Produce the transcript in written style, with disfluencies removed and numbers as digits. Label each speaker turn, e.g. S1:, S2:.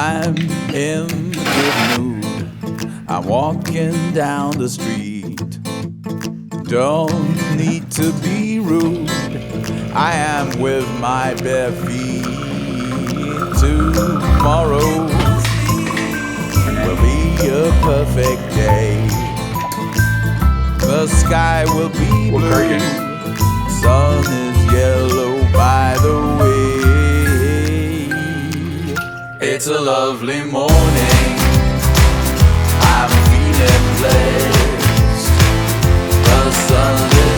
S1: I'm in a good mood. I'm walking down the street. Don't need to be rude. I am with my bare feet. Tomorrow will be a perfect day. The sky will be blue. Sun is yellow by the way. It's a lovely morning. I'm feeling blessed. The sun is